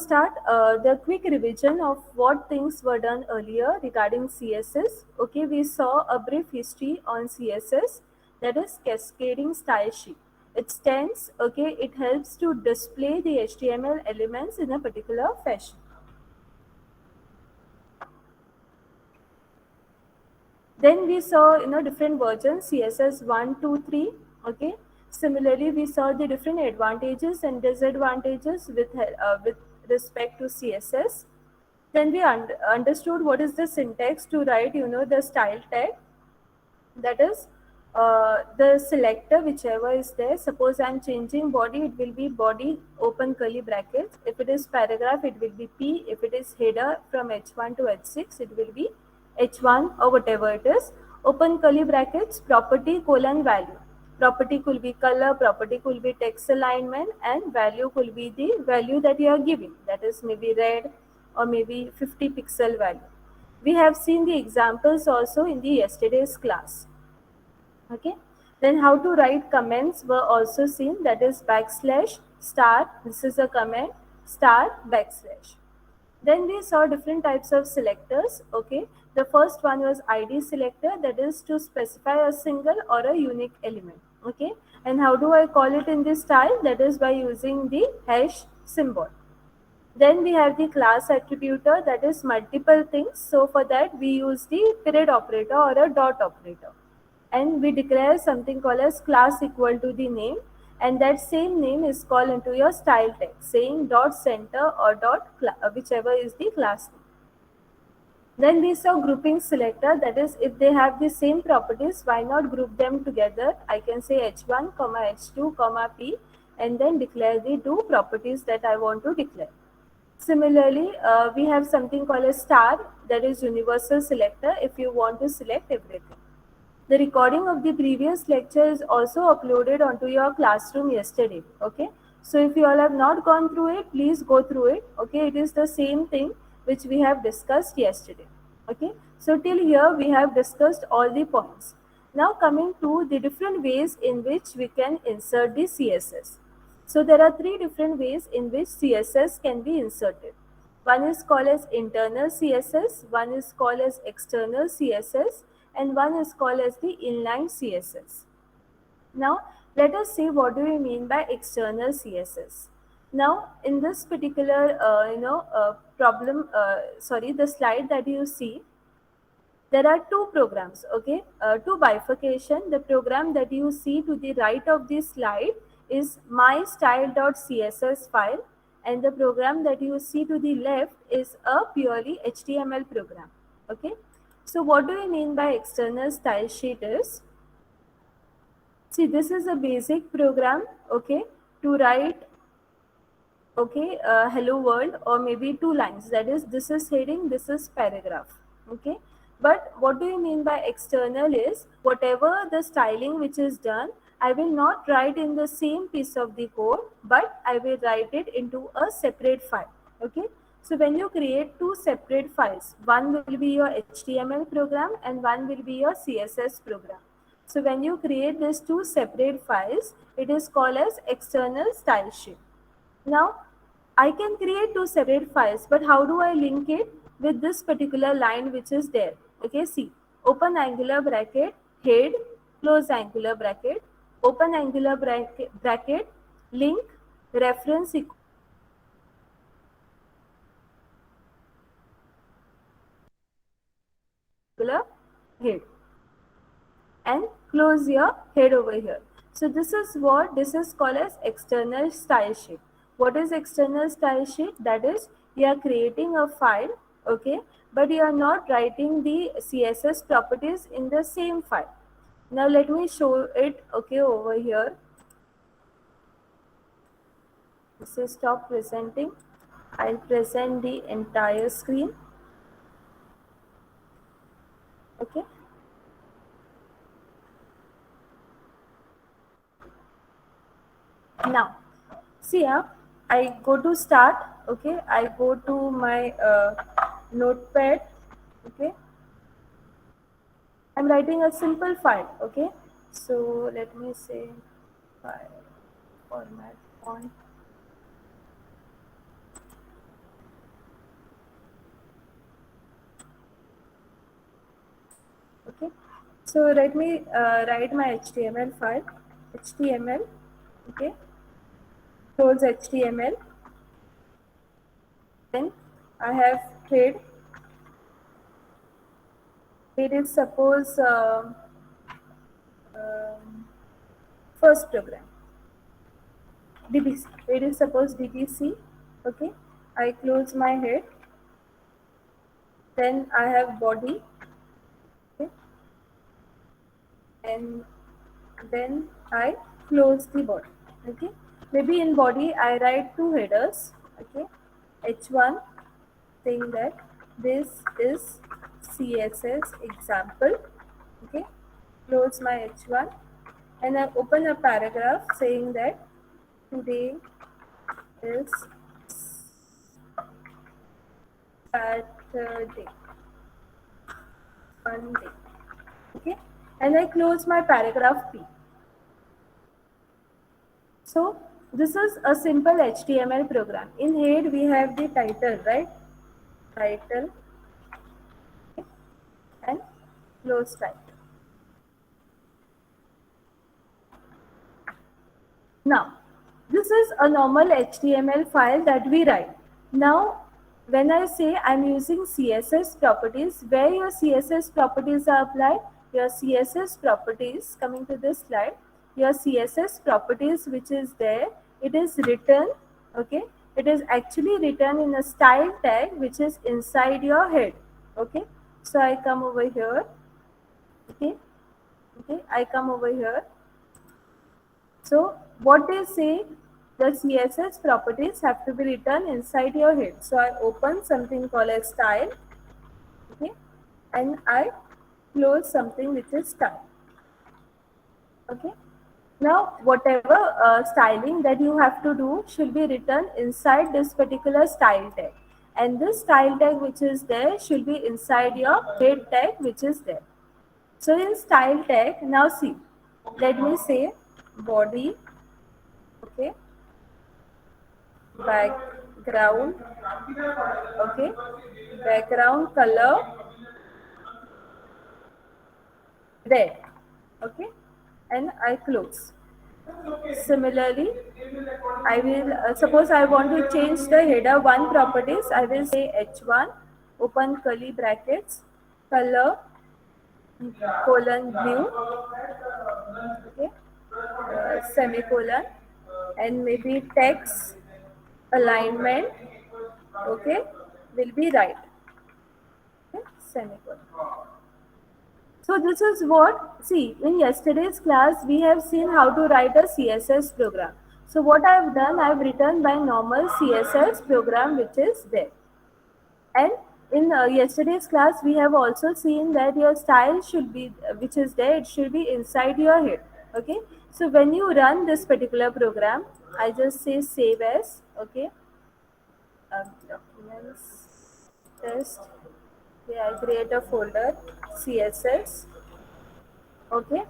start the quick revision of what things were done earlier regarding CSS. Okay, we saw a brief history on CSS, that is cascading style sheet. It stands, okay, it helps to display the HTML elements in a particular fashion. Then we saw different versions, CSS 1, 2, 3. Okay. Similarly, we saw the different advantages and disadvantages with respect to CSS. Then we understood what is the syntax to write the style tag. That is the selector whichever is there. Suppose I'm changing body, it will be body open curly brackets. If it is paragraph, it will be P. If it is header from H1 to H6, it will be H1 or whatever it is. Open curly brackets, property colon value. Property could be color, property could be text alignment, and value could be the value that you are giving. That is maybe red or maybe 50 pixel value. We have seen the examples also in the yesterday's class. Okay. Then how to write comments were also seen, that is backslash star, this is a comment, star backslash. Then we saw different types of selectors. Okay. The first one was ID selector, that is to specify a single or a unique element. Okay. And how do I call it in this style? That is by using the hash symbol. Then we have the class attributor, that is multiple things. So for that we use the period operator or a dot operator. And we declare something called as class equal to the name, and that same name is called into your style tag saying dot center or whichever is the class name. Then we saw grouping selector, that is if they have the same properties, why not group them together? I can say h1 comma h2 comma p and then declare the two properties that I want to declare. Similarly, we have something called a star, that is universal selector if you want to select everything. The recording of the previous lecture is also uploaded onto your classroom yesterday. Okay. So if you all have not gone through it, please go through it. Okay. It is the same thing which we have discussed yesterday. Okay. So till here we have discussed all the points. Now coming to the different ways in which we can insert the CSS. So there are three different ways in which CSS can be inserted. One is called as internal CSS, one is called as external CSS, and one is called as the inline CSS. Now let us see what do we mean by external CSS. Now in this particular the slide that you see, there are two programs, okay, two bifurcation. The program that you see to the right of this slide is mystyle.css file, and the program that you see to the left is a purely HTML program. Okay. So what do we mean by external style sheet is, see, this is a basic program, okay, to write, okay, hello world or maybe two lines, that is this is heading, this is paragraph. Okay. But what do you mean by external is, whatever the styling which is done, I will not write in the same piece of the code, but I will write it into a separate file. Okay. So when you create two separate files, one will be your HTML program and one will be your CSS program. So when you create these two separate files, it is called as external style sheet. Now, I can create two separate files, but how do I link it with this particular line which is there? Okay, see, open angular bracket, head, close angular bracket, open angular bracket, link, reference equal head, and close your head over here. So this is called as external style sheet. What is external style sheet? That is, you are creating a file, okay, but you are not writing the CSS properties in the same file. Now let me show it, okay, over here. This is stop presenting. I'll present the entire screen. Okay. Now, see, I go to start, okay, I go to my notepad, okay, I'm writing a simple file, okay, so let me say file format font. Okay, so let me write my HTML file. HTML. Okay, close HTML. Then I have head. It is suppose um, first program DBC. It is suppose DBC. Okay, I close my head. Then I have body. Okay, and then I close the body. Okay, maybe in body I write two headers. Okay, H1 saying that this is CSS example. Okay, close my H1 and I open a paragraph saying that today is Saturday, Monday. Okay, and I close my paragraph P. So this is a simple HTML program. In head we have the title, right? Title and close title. Now, this is a normal HTML file that we write. Now, when I say I'm using CSS properties, where your CSS properties are applied, your CSS properties, coming to this slide, your CSS properties which is there, it is written, okay, it is actually written in a style tag which is inside your head, okay. So I come over here, okay, I come over here. So what they say, the CSS properties have to be written inside your head. So I open something called as style, okay, and I close something which is style, okay. Now whatever styling that you have to do should be written inside this particular style tag, and this style tag which is there should be inside your head tag which is there. So in style tag, now see, let me say body, okay, background, okay, background color red, okay, and I close. Similarly, I will suppose I want to change the header one properties. I will say H1 open curly brackets color colon blue, okay, semicolon, and maybe text alignment, okay, will be right, okay, semicolon. So this is what, see, in yesterday's class we have seen how to write a CSS program. So what I have done, I have written by normal CSS program which is there. And in yesterday's class we have also seen that your style should be, which is there, it should be inside your head, okay. So when you run this particular program, I just say save as, okay, documents, test, okay, I create a folder CSS, okay,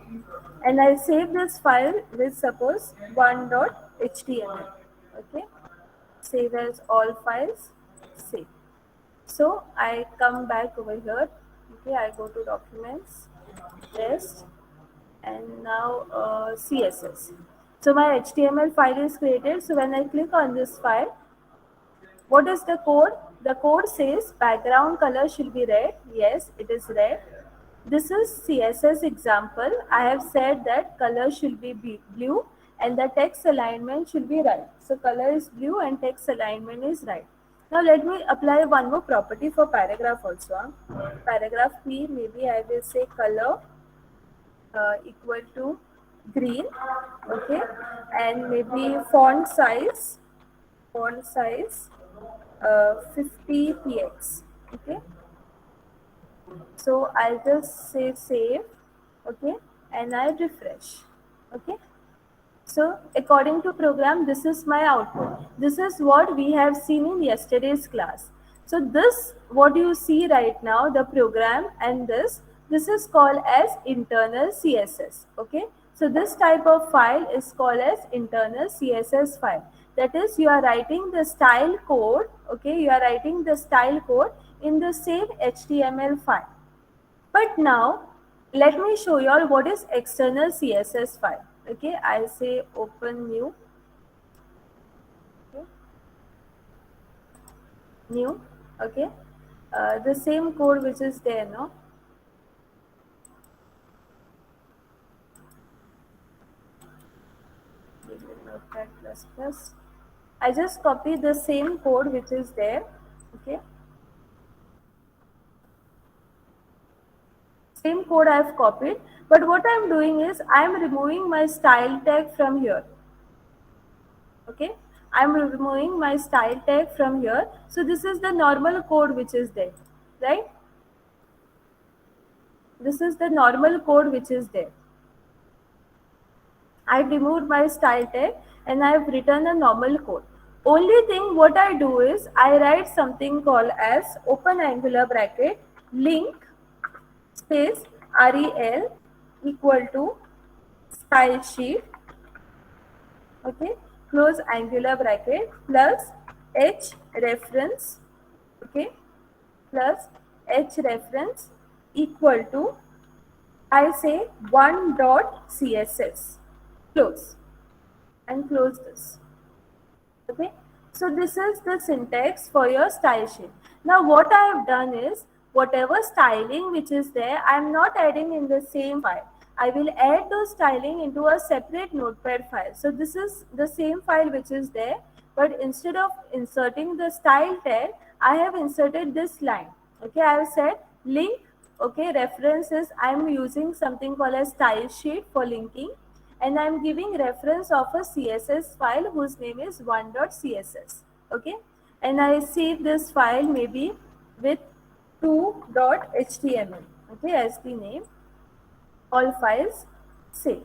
and I save this file with suppose one.html, okay, save as all files, save. So I come back over here, okay, I go to documents, test, and now CSS. So my HTML file is created. So when I click on this file, what is the code? The code says background color should be red. Yes, it is red. This is CSS example. I have said that color should be blue and the text alignment should be right. So color is blue and text alignment is right. Now let me apply one more property for paragraph also. Paragraph P, maybe I will say color equal to green, okay, and maybe font size 50 px, okay. So I'll just say save, okay, and I refresh, okay. So according to program, this is my output. This is what we have seen in yesterday's class. So this, what you see right now, the program and this is called as internal CSS, okay. So this type of file is called as internal CSS file. That is, you are writing the style code, okay, you are writing the style code in the same HTML file. But now, Let me show you all what is external CSS file. Okay, I say open new. Okay. New. Okay, the same code which is there now. Notepad plus plus. I just copy the same code which is there. Okay, same code I have copied, but what I am doing is I am removing my style tag from here. Okay, I am removing my style tag from here. So this is the normal code which is there, right? This is the normal code which is there. I've removed my style tag and I've written a normal code. Only thing what I do is I write something called as open angular bracket link space rel equal to style sheet, okay, close angular bracket plus h reference, okay, plus h reference equal to, I say, one dot css, close, and close this. Okay, so this is the syntax for your style sheet. Now what I have done is whatever styling which is there, I am not adding in the same file. I will add those styling into a separate notepad file. So this is the same file which is there, but instead of inserting the style tag, I have inserted this line. Okay, I have said link. Okay, references, I am using something called as style sheet for linking, and I'm giving reference of a CSS file whose name is one.css. Okay, and I save this file maybe with 2.html, okay, as the name. All files save.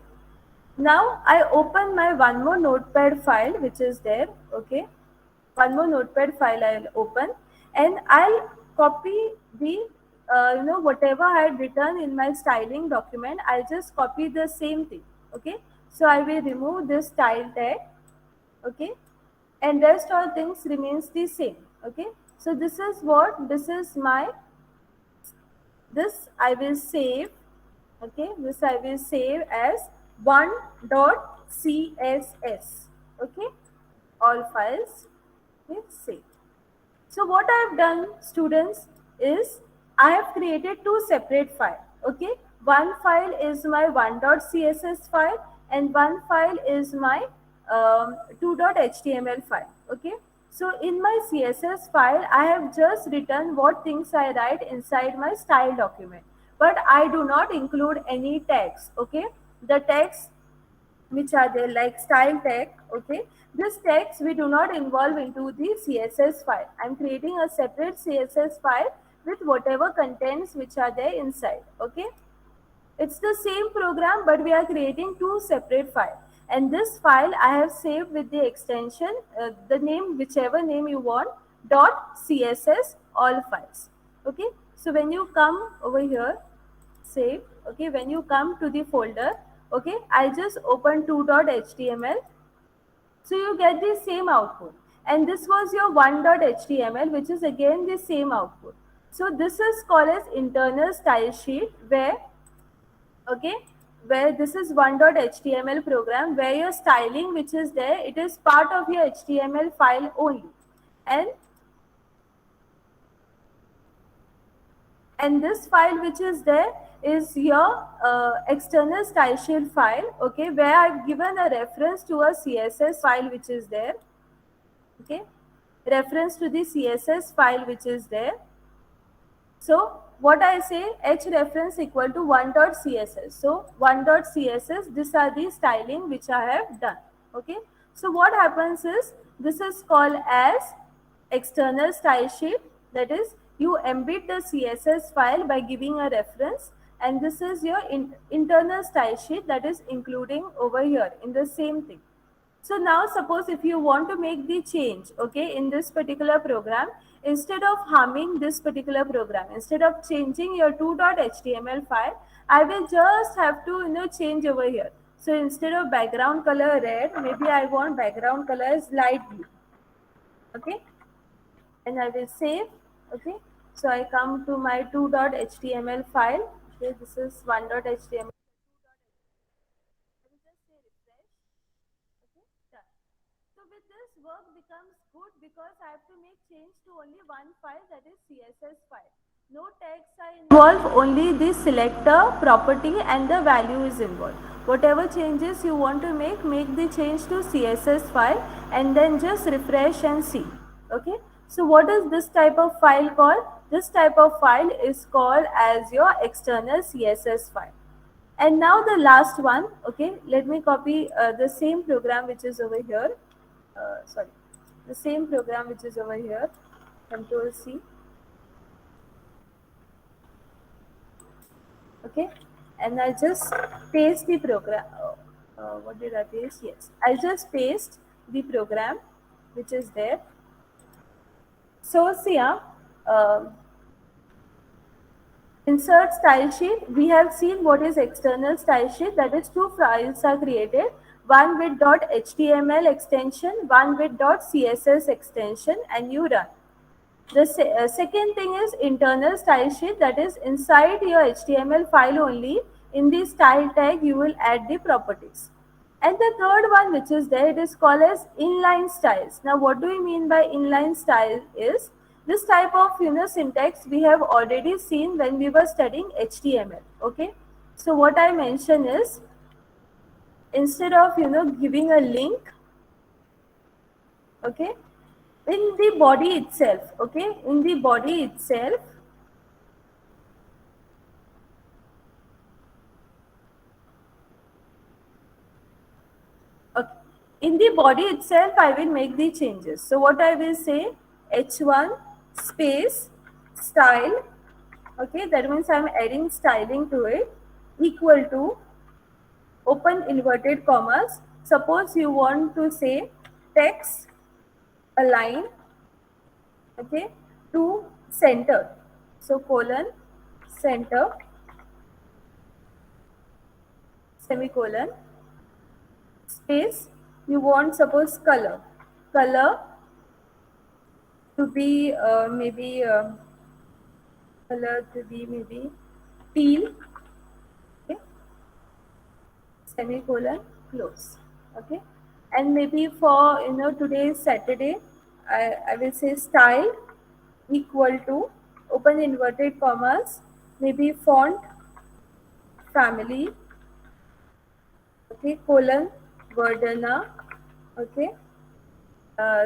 Now I open my one more notepad file which is there. Okay, one more notepad file I'll open, and I'll copy the whatever I had written in my styling document. I'll just copy the same thing. Okay, so I will remove this style tag. Okay, and rest all things remains the same. Okay, so this is my, this I will save. Okay, this I will save as one.css. Okay, all files will save. So what I have done, students, is I have created two separate files. Okay, one file is my one.css file and one file is my 2.html file. Okay, so in my CSS file, I have just written what things I write inside my style document, but I do not include any tags. Okay, the tags which are there like style tag, okay, this text we do not involve into the CSS file. I'm creating a separate CSS file with whatever contents which are there inside. Okay, it's the same program, but we are creating two separate files, and this file I have saved with the extension, the name, whichever name you want, dot css all files. Okay, so when you come over here, save. Okay, when you come to the folder, okay, I just open 2.html, so you get the same output, and this was your 1.html, which is again the same output. So this is called as internal style sheet, where, okay, where this is 1.html program where your styling which is there, it is part of your HTML file only, and this file which is there is your external style sheet file. Okay, where I've given a reference to a CSS file which is there. Okay, reference to the CSS file which is there. So what I say, h reference equal to one.css. So one.css, these are the styling which I have done. Okay, so what happens is this is called as external style sheet, that is you embed the CSS file by giving a reference, and this is your internal style sheet, that is including over here in the same thing. So now suppose if you want to make the change, okay, in this particular program, instead of harming this particular program, instead of changing your 2.html file, I will just have to change over here. So instead of background color red, maybe I want background color is light blue. Okay, and I will save. Okay, so I come to my 2.html file. Okay, this is 1.html. I will just say refresh. Okay, done. So with this, work becomes good because I have to make change to only one file, that is CSS file. No tags are involved, only the selector, property and the value is involved. Whatever changes you want to make the change to CSS file and then just refresh and see. Okay. So what is this type of file called? This type of file is called as your external CSS file. And now the last one, okay, let me copy the same program which is over here. Sorry, the same program which is over here. Control C, okay, and I just paste the program. What did I paste? Yes, I just paste the program which is there. So see, insert style sheet. We have seen what is external style sheet. That is, two files are created, one with .html extension, one with .css extension, and you run. The second thing is internal style sheet, that is inside your HTML file only, in the style tag you will add the properties. And the third one which is there, it is called as inline styles. Now what do we mean by inline style is, this type of syntax we have already seen when we were studying HTML. Okay. So what I mention is, instead of giving a link, okay, in the body itself, okay, in the body itself, okay, in the body itself I will make the changes. So what I will say, h1 space style, okay, that means I'm adding styling to it, equal to open inverted commas. Suppose you want to say text align, okay, to center, so colon center semicolon space, you want suppose color to be maybe color to be maybe teal, okay, semicolon close, okay, and maybe for today is Saturday, I will say style equal to open inverted commas, maybe font family, okay, colon Verdana, okay,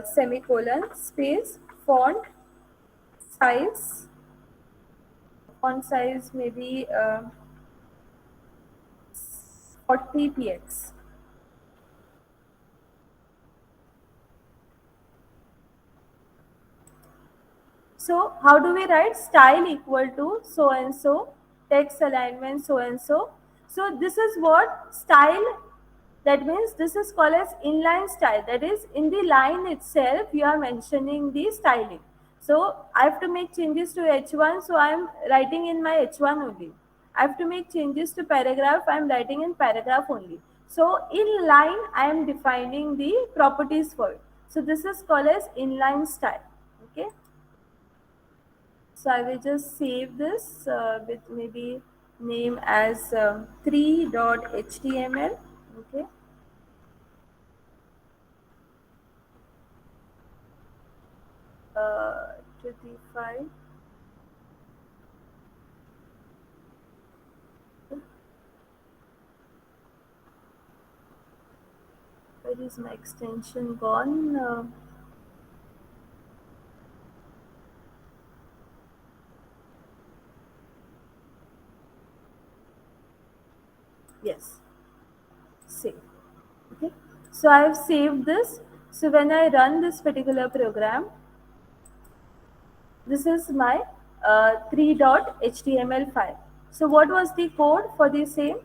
semicolon space font size, maybe 40 px. So how do we write style equal to so and so, text alignment so and so. So this is what style, that means this is called as inline style. That is, in the line itself you are mentioning the styling. So I have to make changes to h1, so I am writing in my h1 only. I have to make changes to paragraph, I am writing in paragraph only. So in line I am defining the properties for it. So this is called as inline style. Okay. So I will just save this with maybe name as 3.html. Okay. 25. Where is my extension gone? Yes, save. Okay. So I have saved this. So when I run this particular program, this is my 3.html file. So what was the code for the same?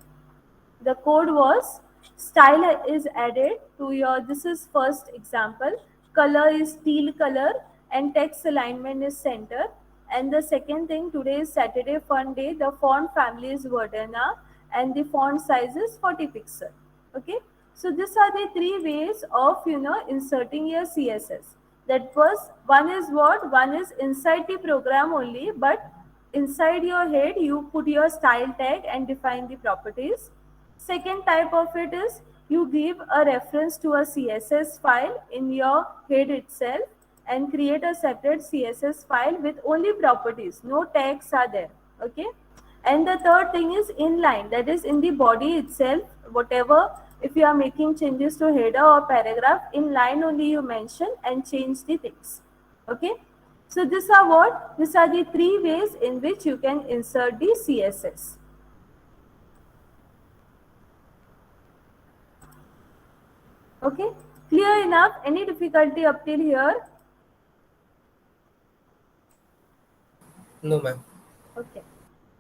The code was, style is added to your, this is first example, color is teal color and text alignment is center. And the second thing, today is Saturday fun day, the font family is Verdana and the font size is 40 pixel. Okay. So these are the three ways of inserting your CSS. That was, one is what, one is inside the program only, but inside your head you put your style tag and define the properties. Second type of it is you give a reference to a CSS file in your head itself and create a separate CSS file with only properties, no tags are there. Okay. And the third thing is inline, that is in the body itself, whatever, if you are making changes to header or paragraph, in line only you mention and change the things. Okay. So these are what? These are the three ways in which you can insert the CSS. Okay. Clear enough? Any difficulty up till here? No, ma'am. Okay.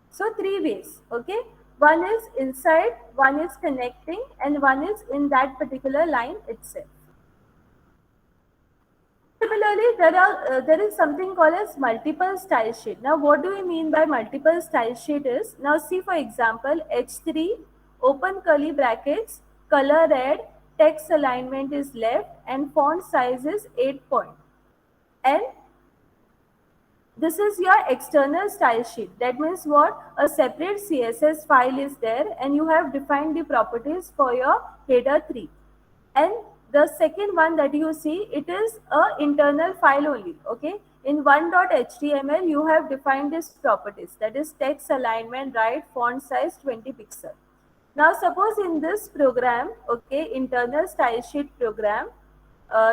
So three ways. Okay. One is inside, one is connecting, and one is in that particular line itself. Similarly, there is something called as multiple style sheet. Now, what do we mean by multiple style sheet is, now see for example, H3, open curly brackets, color red, text alignment is left, and font size is 8 point. And this is your external style sheet. That means what? A separate CSS file is there and you have defined the properties for your header 3. And the second one that you see, it is a internal file only. Okay. In 1.html, you have defined these properties. That is text alignment, right, font size 20 pixel. Now suppose in this program, okay, internal style sheet program,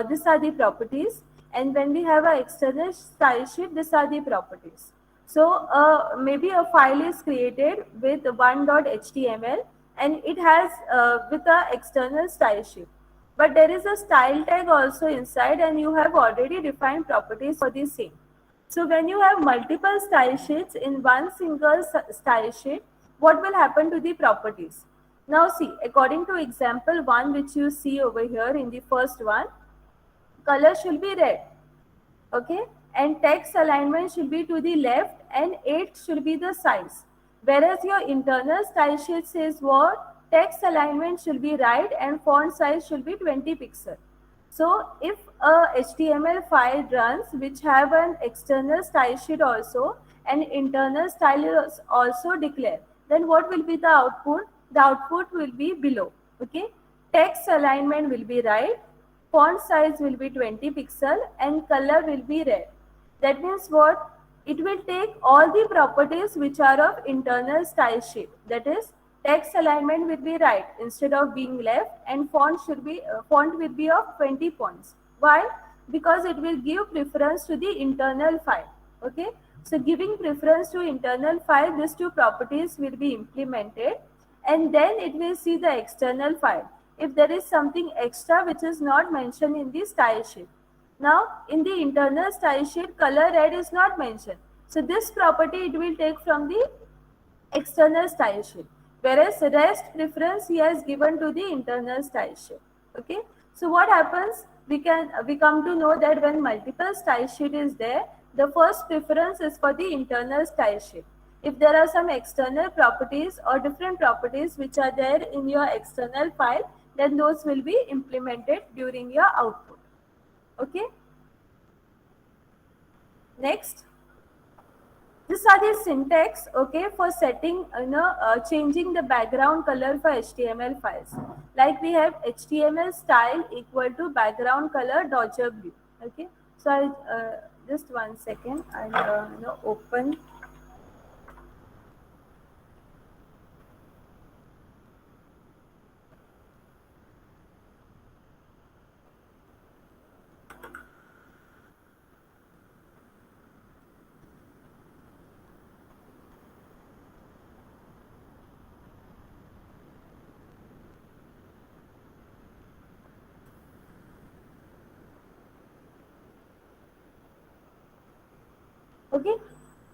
these are the properties, and when we have an external style sheet, these are the properties. So maybe a file is created with 1.html and it has with a external style sheet, but there is a style tag also inside and you have already defined properties for the same. So when you have multiple style sheets in one single style sheet, what will happen to the properties? Now see, according to example 1 which you see over here in the first one, color should be red. Okay, and text alignment should be to the left and 8 should be the size. Whereas your internal style sheet says what? Text alignment should be right and font size should be 20 pixel. So if a HTML file runs which have an external style sheet also and internal style is also declared, then what will be the output? The output will be below. Okay, text alignment will be right, font size will be 20 pixel and color will be red. That means what? It will take all the properties which are of internal style sheet. That is, text alignment will be right instead of being left, and font will be of 20 points. Why? Because it will give preference to the internal file. Okay. So giving preference to internal file, these two properties will be implemented, and then it will see the external file if there is something extra which is not mentioned in the style sheet. Now, in the internal style sheet, color red is not mentioned. So this property it will take from the external style sheet. Whereas rest preference he has given to the internal style sheet. Okay. So what happens? We come to know that when multiple style sheet is there, the first preference is for the internal style sheet. If there are some external properties or different properties which are there in your external file, then those will be implemented during your output. Okay. Next, these are the syntax, okay, for setting, changing the background color for HTML files. Like we have HTML style equal to background color Dodger blue. Okay. So I'll just 1 second. I'll open. Okay,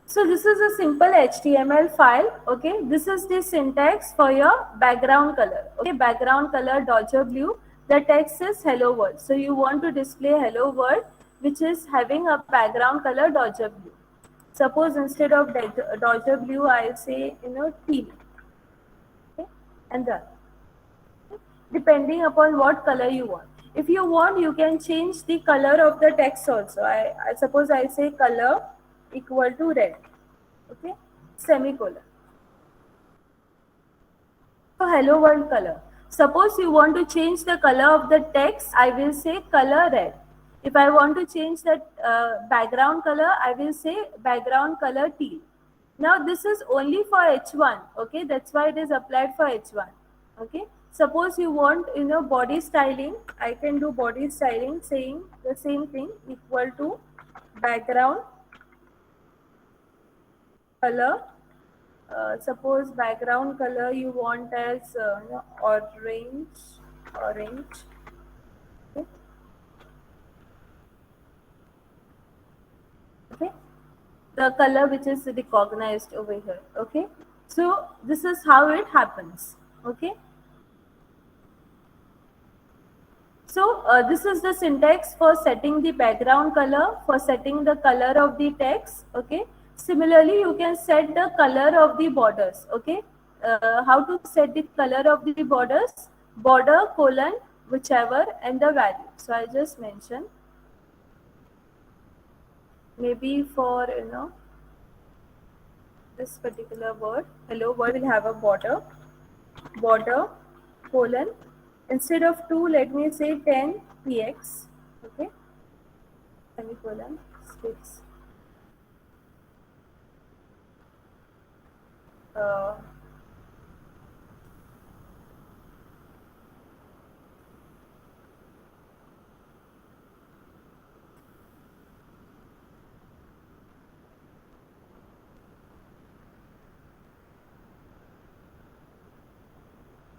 so this is a simple HTML file. Okay, this is the syntax for your background color. Okay, background color Dodger blue. The text is hello world. So you want to display hello world, which is having a background color Dodger blue. Suppose instead of Dodger blue, I'll say teal. Okay, and done. Okay? Depending upon what color you want. If you want, you can change the color of the text also. I suppose I say color equal to red. Okay, semicolon. So hello world color. Suppose you want to change the color of the text, I will say color red. If I want to change the background color, I will say background color teal. Now this is only for H1. Okay, that's why it is applied for H1. Okay. Suppose you want body styling, I can do body styling saying the same thing equal to background color. Suppose background color you want as orange. Okay. Okay, the color which is recognized over here. Okay, so this is how it happens. Okay, so this is the syntax for setting the background color, for setting the color of the text. Okay, similarly you can set the color of the borders. Okay, how to set the color of the borders? Border colon whichever and the value. So I just mentioned maybe for this particular word, hello world will have a border colon, instead of 2 let me say 10 px. Okay, semicolon space. uh,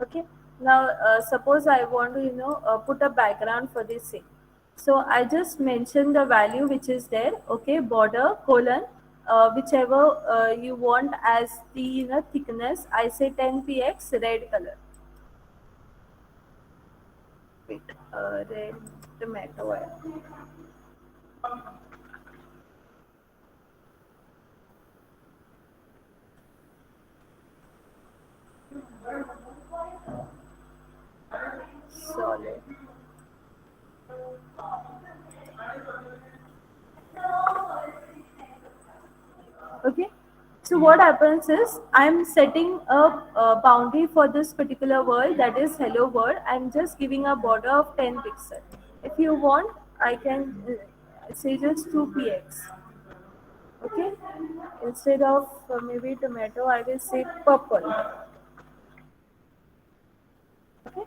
okay, now suppose I want to put a background for this thing. So I just mentioned the value which is there. Okay, border colon whichever you want as the thickness, I say 10 px red color. Wait, red tomato oil. Solid. Okay, so what happens is I'm setting a boundary for this particular world, that is hello world. I'm just giving a border of 10 pixel. If you want, I can say just 2 px. Okay, instead of maybe tomato, I will say purple. Okay,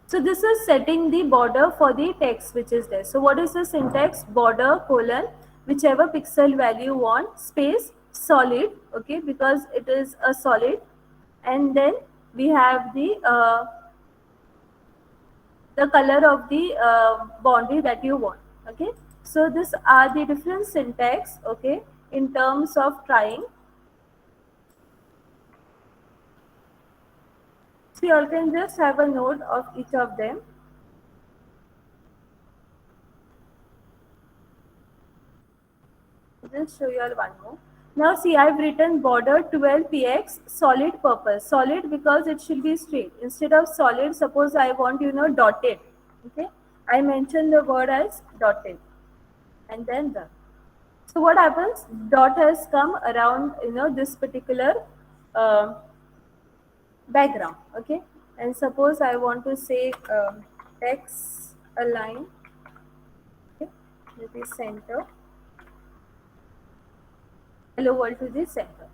so this is setting the border for the text which is there. So what is the syntax? Border colon whichever pixel value you want space solid. Okay, because it is a solid, and then we have the color of the boundary that you want. Okay, so these are the different syntax. Okay, in terms of trying. So you all can just have a note of each of them. Just show you all one more. Now see, I've written border 12 px solid purpose. Solid because it should be straight. Instead of solid, suppose I want dotted. Okay, I mentioned the word as dotted, and then the. So what happens? Dot has come around this particular uh, background. Okay, and suppose I want to say text align. Okay, maybe center. Hello world to the center.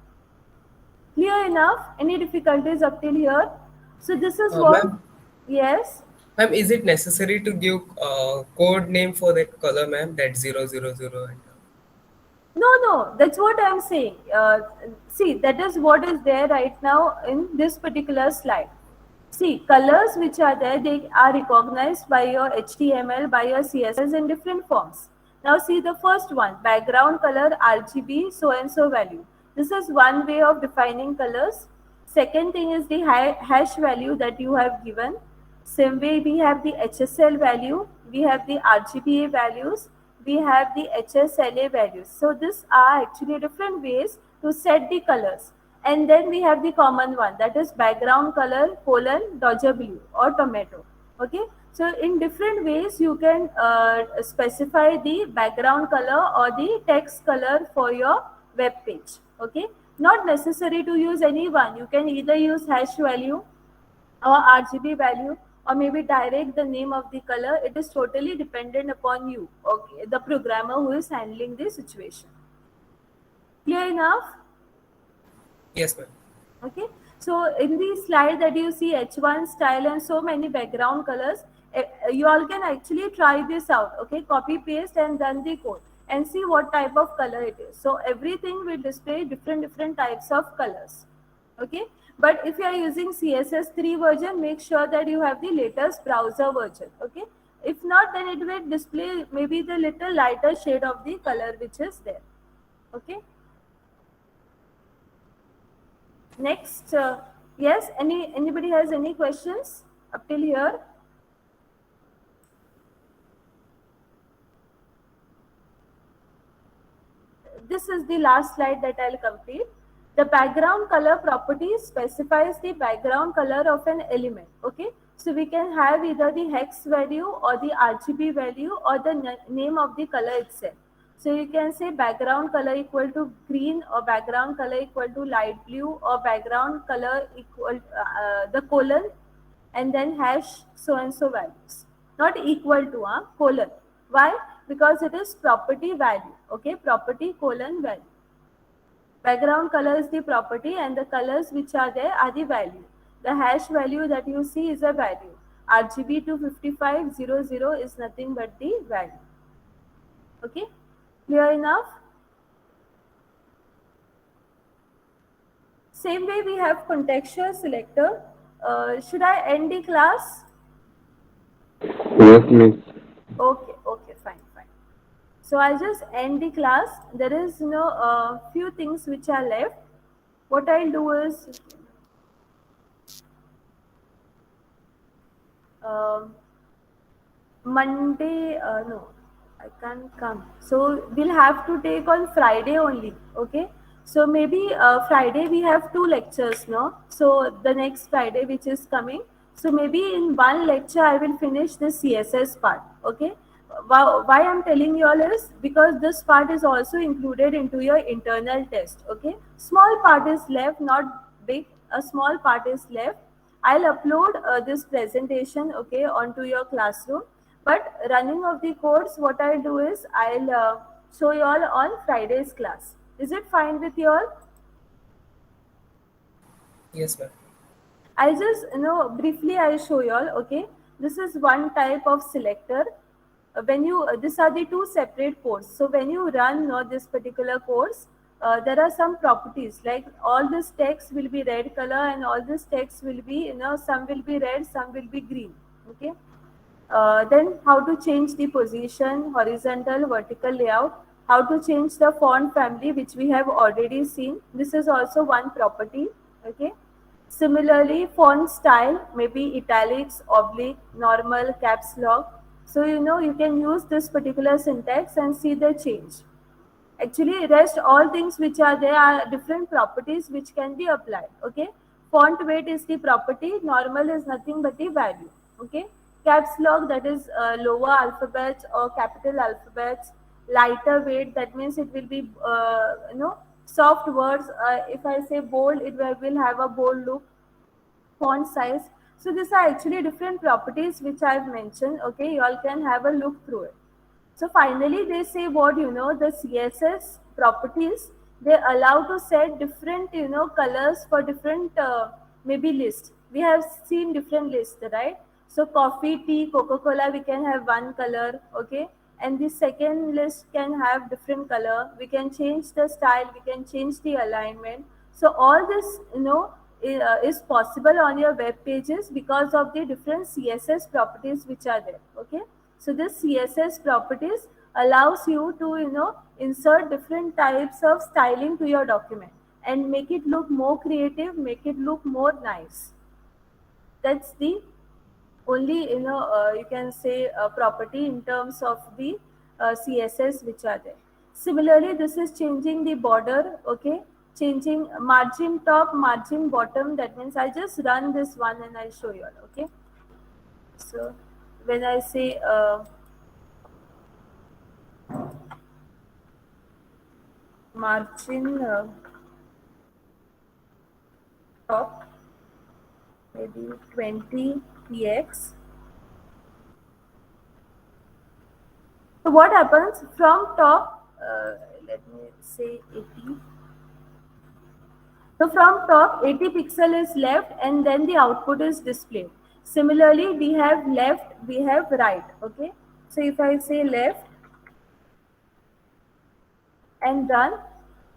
Clear enough? Any difficulties up till here? So this is what. Ma'am, Yes. ma'am, is it necessary to give code name for that color, ma'am? That 000 and No, that's what I'm saying. See, that is what is there right now in this particular slide. See, colors which are there, they are recognized by your HTML, by your CSS in different forms. Now see the first one, background color RGB so and so value. This is one way of defining colors. Second thing is the hash value that you have given. Same way we have the HSL value, we have the RGBA values, we have the HSLA values. So these are actually different ways to set the colors. And then we have the common one, that is background color colon dodger blue or tomato. Okay, So in different ways, you can specify the background color or the text color for your web page. Okay, not necessary to use any one. You can either use hash value or RGB value, or maybe direct the name of the color. It is totally dependent upon you. Okay, the programmer who is handling the situation. Clear enough? Yes, ma'am. Okay, so in the slide that you see H1 style and so many background colors, you all can actually try this out. Okay, copy paste and run the code and see what type of color it is. So everything will display different types of colors. Okay, but if you are using CSS3 version, make sure that you have the latest browser version. Okay, if not, then it will display maybe the little lighter shade of the color which is there. Okay, next, yes, anybody has any questions up till here? This is the last slide that I'll complete. The background color property specifies the background color of an element. Okay, so we can have either the hex value or the RGB value or the name of the color itself. So you can say background color equal to green, or background color equal to light blue, or background color equal the colon and then hash so and so values. Not equal to colon. Why? Because it is property value. Okay, property colon value. Background color is the property and the colors which are there are the value. The hash value that you see is a value. RGB 25500 is nothing but the value. Okay, clear enough? Same way we have contextual selector. Should I end the class? Yes, miss. Okay, fine. So I'll just end the class. There is a few things which are left. What I'll do is Monday. No, I can't come. So we'll have to take on Friday only. Okay. So maybe Friday we have two lectures, no? So the next Friday which is coming. So maybe in one lecture I will finish the CSS part. Okay. Why I'm telling you all is because this part is also included into your internal test. Okay. Small part is left, not big. A small part is left. I'll upload this presentation, okay, onto your classroom. But running of the course, what I'll do is I'll show you all on Friday's class. Is it fine with you all? Yes, ma'am. I'll just, briefly I'll show you all, okay. This is one type of selector. When you, these are the two separate courses. So when you run this particular course, there are some properties like all this text will be red color and all this text will be, some will be red, some will be green, okay. Then how to change the position, horizontal, vertical layout, how to change the font family, which we have already seen. This is also one property, okay. Similarly, font style, maybe italics, oblique, normal, caps lock. So, you can use this particular syntax and see the change. Actually, rest all things which are there are different properties which can be applied. Okay, font weight is the property, normal is nothing but the value. Okay, caps lock, that is lower alphabets or capital alphabets. Lighter weight, that means it will be soft words. If I say bold, it will have a bold look. Font size. So these are actually different properties which I've mentioned. Okay, you all can have a look through it. So finally, they say what, the CSS properties, they allow to set different, colors for different maybe list. We have seen different lists, right? So coffee, tea, Coca-Cola, we can have one color, okay? And the second list can have different color. We can change the style, we can change the alignment. So all this, is possible on your web pages because of the different CSS properties which are there, okay? So this CSS properties allows you to, insert different types of styling to your document and make it look more creative, make it look more nice. That's the only, you can say property in terms of the CSS which are there. Similarly, this is changing the border, okay? Changing margin top, margin bottom. That means I just run this one and I'll show you all, okay? So when I say margin top, maybe 20 px. So what happens from top? Let me say 80. So from top, 80 pixel is left, and then the output is displayed. Similarly, we have left, we have right. Okay. So if I say left and run,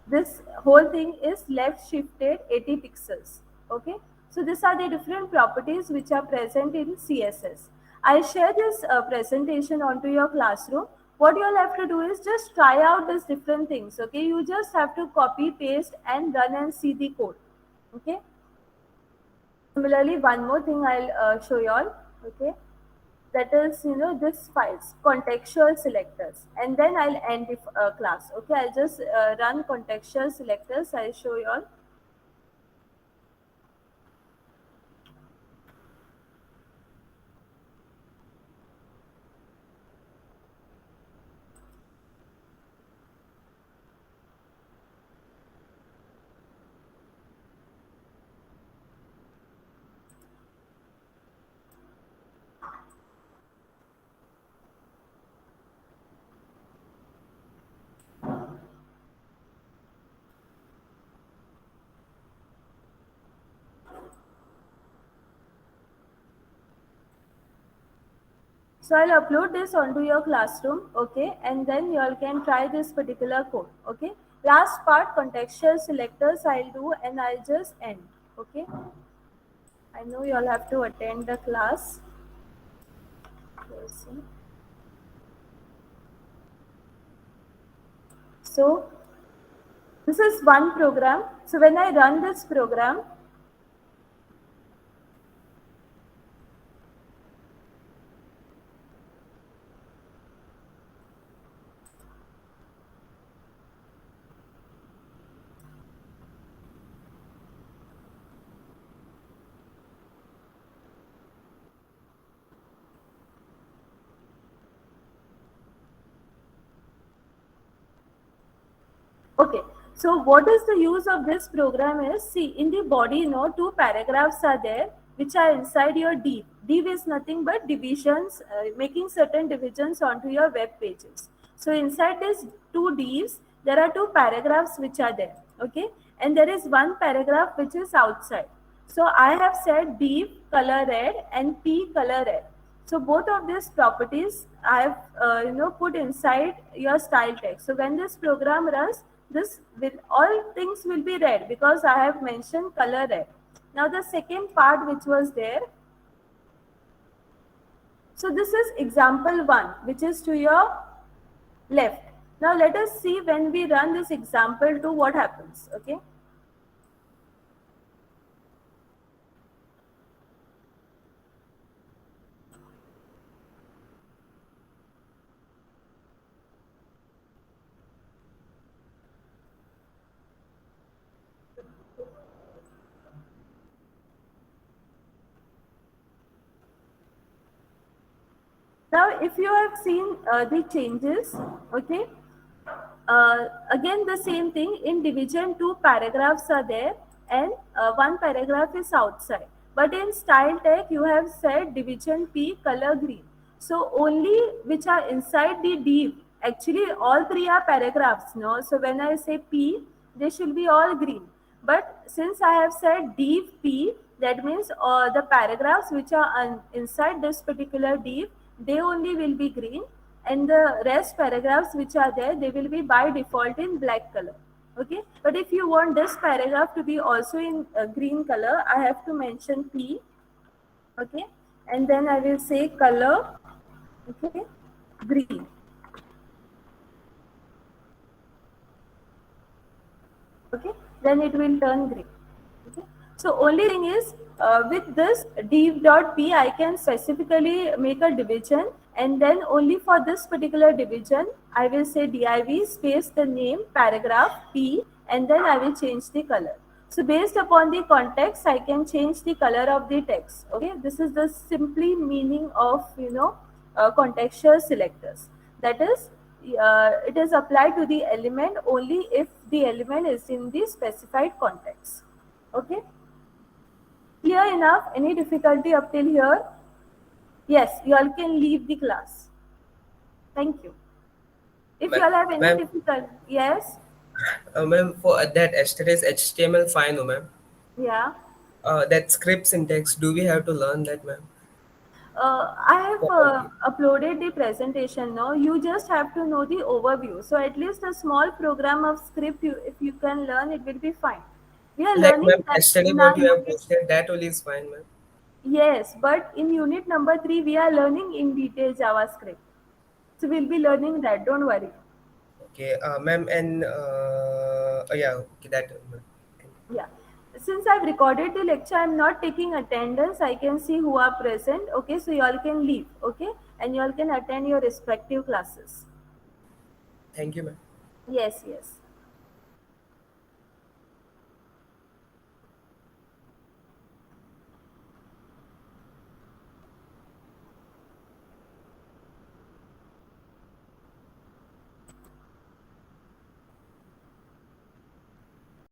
this whole thing is left shifted 80 pixels. Okay. So these are the different properties which are present in CSS. I'll share this presentation onto your classroom. What you'll have to do is just try out these different things. Okay. You just have to copy, paste and run and see the code. Okay. Similarly, one more thing I'll show you all. Okay. That is, this files, contextual selectors, and then I'll end the class. Okay, I'll just run contextual selectors. I'll show you all. So I'll upload this onto your classroom, okay, and then you all can try this particular code, okay. Last part, contextual selectors, I'll do, and I'll just end, okay. I know you all have to attend the class. So this is one program. So when I run this program, okay, so what is the use of this program is, see, in the body, two paragraphs are there which are inside your div. Div is nothing but divisions, making certain divisions onto your web pages. So inside these two divs, there are two paragraphs which are there, okay, and there is one paragraph which is outside. So I have said div color red and p color red. So both of these properties I have put inside your style text. So when this program runs, this will, all things will be red because I have mentioned color red. Now the second part which was there. So this is example 1, which is to your left. Now let us see when we run this example 2 what happens, okay. Now, if you have seen the changes, okay, again the same thing, in division 2 paragraphs are there and one paragraph is outside. But in style tag, you have said division P color green. So only which are inside the div, actually all three are paragraphs, no? So when I say P, they should be all green. But since I have said div P, that means the paragraphs which are inside this particular div, they only will be green, and the rest paragraphs which are there, they will be by default in black color, okay. But if you want this paragraph to be also in green color, I have to mention P, okay, and then I will say color, okay, green, okay, then it will turn green. Okay. So only thing is, with this div.p, I can specifically make a division, and then only for this particular division, I will say div space the name paragraph p, and then I will change the color. So based upon the context, I can change the color of the text. Okay, this is the simply meaning of contextual selectors. That is, it is applied to the element only if the element is in the specified context. Okay, clear enough? Any difficulty up till here? Yes, you all can leave the class. Thank you. If you all have any Ma'am, difficulty, yes, ma'am, for that yesterday's HTML fine, no, ma'am. yeah. That script syntax, do we have to learn that, ma'am? I have uploaded the presentation now. You just have to know the overview. So at least a small program of script, if you can learn, it will be fine. We are Like, ma'am, learning that yesterday in our what you have unit. posted, that only is fine, ma'am. Yes, but in unit number 3, we are learning in detail JavaScript. So we'll be learning that. Don't worry. Okay, ma'am, and oh, yeah, okay, that. Yeah. Since I've recorded the lecture, I'm not taking attendance. I can see who are present. Okay, so you all can leave. Okay, and you all can attend your respective classes. Thank you, ma'am. Yes, yes.